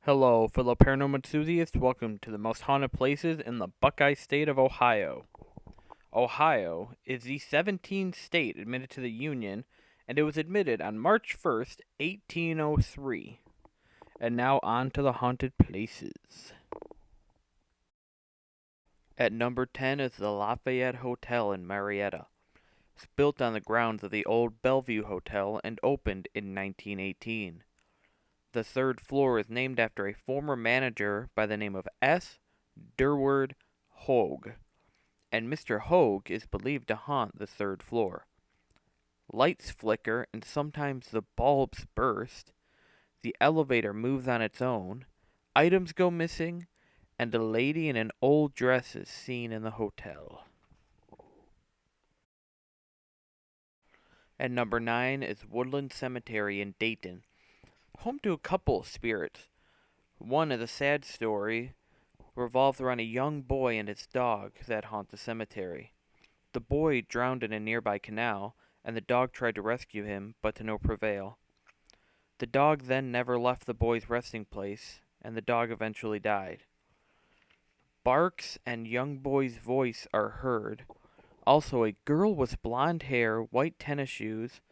Hello, fellow paranormal enthusiasts. Welcome to the most haunted places in the Buckeye State of Ohio. Ohio is the 17th state admitted to the Union, and it was admitted on March 1st, 1803. And now on to the haunted places. At number 10 is the Lafayette Hotel in Marietta. It's built on the grounds of the old Bellevue Hotel and opened in 1918. The third floor is named after a former manager by the name of S. Durward Hogue, and Mr. Hogue is believed to haunt the third floor. Lights flicker and sometimes the bulbs burst. The elevator moves on its own. Items go missing, and a lady in an old dress is seen in the hotel. At number 9 is Woodland Cemetery in Dayton, home to a couple of spirits. One is a sad story revolved around a young boy and his dog that haunt the cemetery. The boy drowned in a nearby canal, and the dog tried to rescue him, but to no prevail. The dog then never left the boy's resting place, and the dog eventually died. Barks and young boy's voice are heard. Also, a girl with blonde hair, white tennis shoes,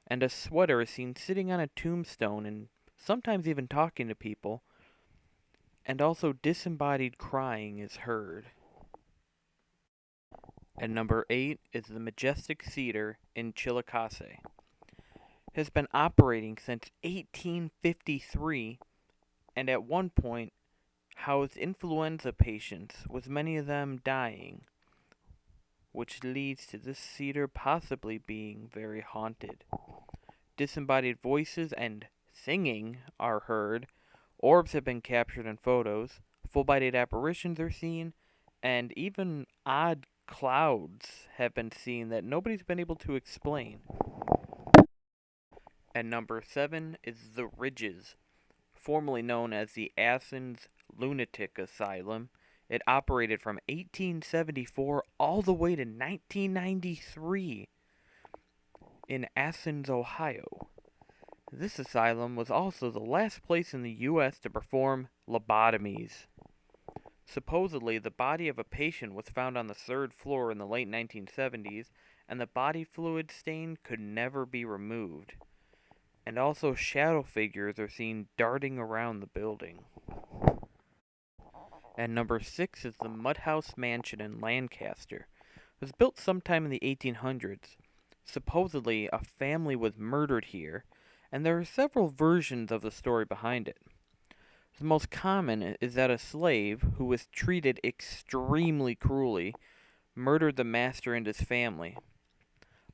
and a sweater is seen sitting on a tombstone and sometimes even talking to people, and also disembodied crying is heard. And number 8 is the Majestic Cedar in Chillicothe. It has been operating since 1853 and at one point housed influenza patients, with many of them dying, which leads to this cedar possibly being very haunted. Disembodied voices and singing are heard, orbs have been captured in photos, full-bodied apparitions are seen, and even odd clouds have been seen that nobody's been able to explain. And number 7 is the Ridges, formerly known as the Athens Lunatic Asylum. It operated from 1874 all the way to 1993 in Athens, Ohio. This asylum was also the last place in the U.S. to perform lobotomies. Supposedly, the body of a patient was found on the third floor in the late 1970s, and the body fluid stain could never be removed. And also, shadow figures are seen darting around the building. And number 6 is the Mudhouse Mansion in Lancaster. It was built sometime in the 1800s. Supposedly, a family was murdered here, and there are several versions of the story behind it. The most common is that a slave, who was treated extremely cruelly, murdered the master and his family.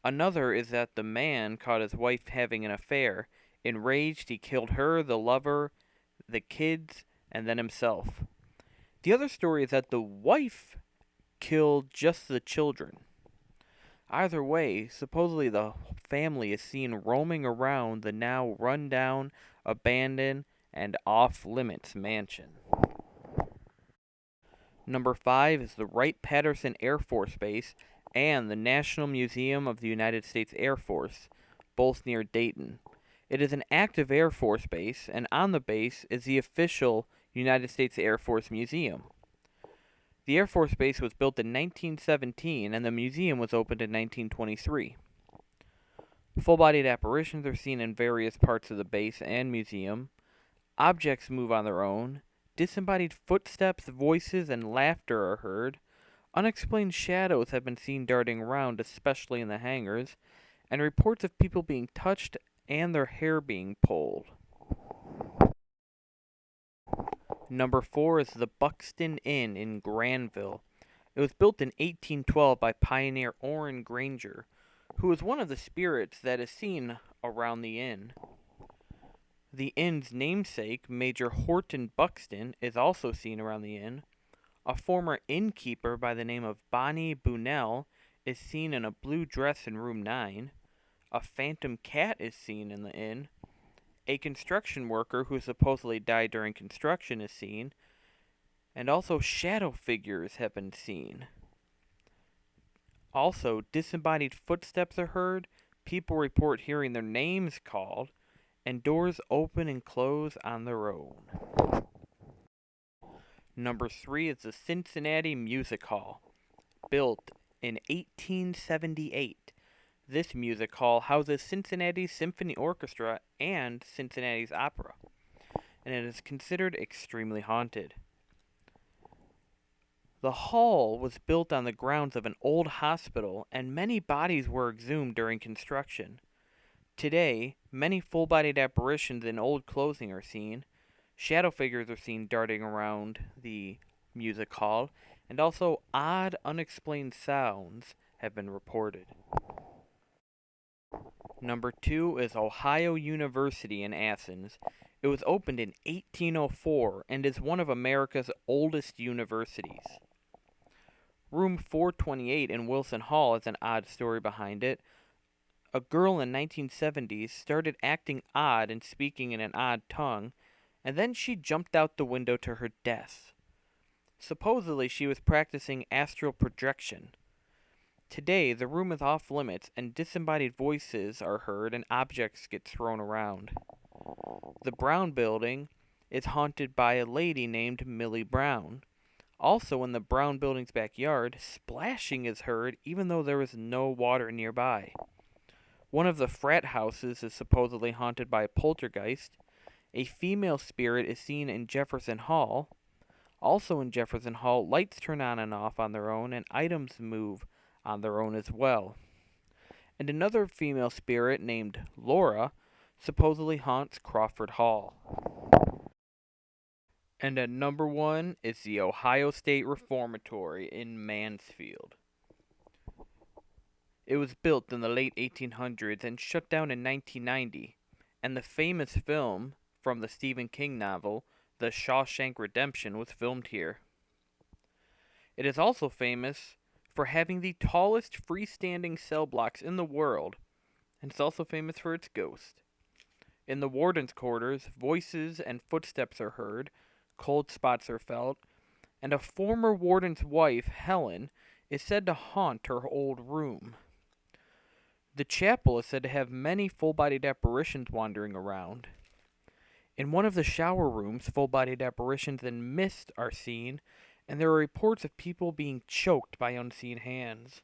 Another is that the man caught his wife having an affair. Enraged, he killed her, the lover, the kids, and then himself. The other story is that the wife killed just the children. Either way, supposedly the family is seen roaming around the now run-down, abandoned, and off-limits mansion. Number 5 is the Wright-Patterson Air Force Base and the National Museum of the United States Air Force, both near Dayton. It is an active Air Force base, and on the base is the official United States Air Force Museum. The Air Force Base was built in 1917, and the museum was opened in 1923. Full-bodied apparitions are seen in various parts of the base and museum. Objects move on their own. Disembodied footsteps, voices, and laughter are heard. Unexplained shadows have been seen darting around, especially in the hangars, and reports of people being touched and their hair being pulled. Number 4 is the Buxton Inn in Granville. It was built in 1812 by pioneer Orrin Granger, who is one of the spirits that is seen around the inn. The inn's namesake, Major Horton Buxton, is also seen around the inn. A former innkeeper by the name of Bonnie Bunnell is seen in a blue dress in room 9. A phantom cat is seen in the inn. A construction worker who supposedly died during construction is seen. And also shadow figures have been seen. Also, disembodied footsteps are heard. People report hearing their names called, and doors open and close on their own. Number 3 is the Cincinnati Music Hall, built in 1878. This music hall houses Cincinnati's Symphony Orchestra and Cincinnati's Opera, and it is considered extremely haunted. The hall was built on the grounds of an old hospital, and many bodies were exhumed during construction. Today, many full-bodied apparitions in old clothing are seen. Shadow figures are seen darting around the music hall, and also odd, unexplained sounds have been reported. Number 2 is Ohio University in Athens. It was opened in 1804 and is one of America's oldest universities. Room 428 in Wilson Hall has an odd story behind it. A girl in the 1970s started acting odd and speaking in an odd tongue, and then she jumped out the window to her death. Supposedly, she was practicing astral projection. Today, the room is off limits, and disembodied voices are heard and objects get thrown around. The Brown Building is haunted by a lady named Millie Brown. Also, in the Brown Building's backyard, splashing is heard even though there is no water nearby. One of the frat houses is supposedly haunted by a poltergeist. A female spirit is seen in Jefferson Hall. Also in Jefferson Hall, lights turn on and off on their own, and items move on their own as well. And another female spirit named Laura supposedly haunts Crawford Hall. And at number 1 is the Ohio State Reformatory in Mansfield. It was built in the late 1800s and shut down in 1990, and the famous film from the Stephen King novel, The Shawshank Redemption, was filmed here. It is also famous for having the tallest freestanding cell blocks in the world, and it's also famous for its ghost. In the warden's quarters, voices and footsteps are heard, cold spots are felt, and a former warden's wife, Helen, is said to haunt her old room. The chapel is said to have many full-bodied apparitions wandering around. In one of the shower rooms, full-bodied apparitions and mist are seen, and there are reports of people being choked by unseen hands.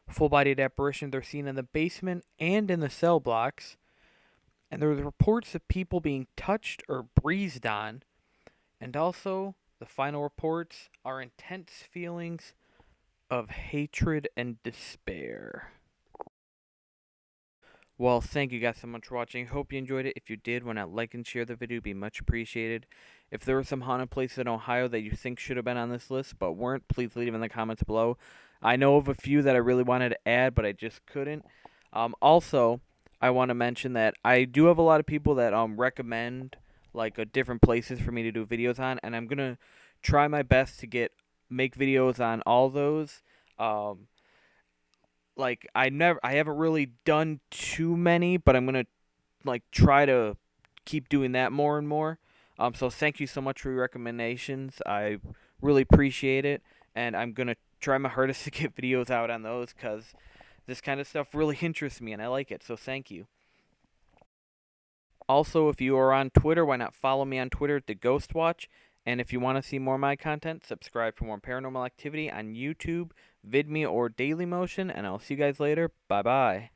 Full-bodied apparitions are seen in the basement and in the cell blocks, and there are reports of people being touched or breathed on, and also the final reports are intense feelings of hatred and despair. Well, thank you guys so much for watching. Hope you enjoyed it. If you did, why not like and share the video? It'd be much appreciated. If there were some haunted places in Ohio that you think should have been on this list but weren't, please leave in the comments below. I know of a few that I really wanted to add, but I just couldn't. Also, I want to mention that I do have a lot of people that recommend different places for me to do videos on, and I'm gonna try my best to make videos on all those. I haven't really done too many, but I'm gonna try to keep doing that more and more. So thank you so much for your recommendations. I really appreciate it, and I'm gonna try my hardest to get videos out on those because this kind of stuff really interests me and I like it. So thank you. Also, if you are on Twitter, why not follow me on Twitter at The Ghost Watch? And if you want to see more of my content, subscribe for more paranormal activity on YouTube, VidMe, or Dailymotion. And I'll see you guys later. Bye-bye.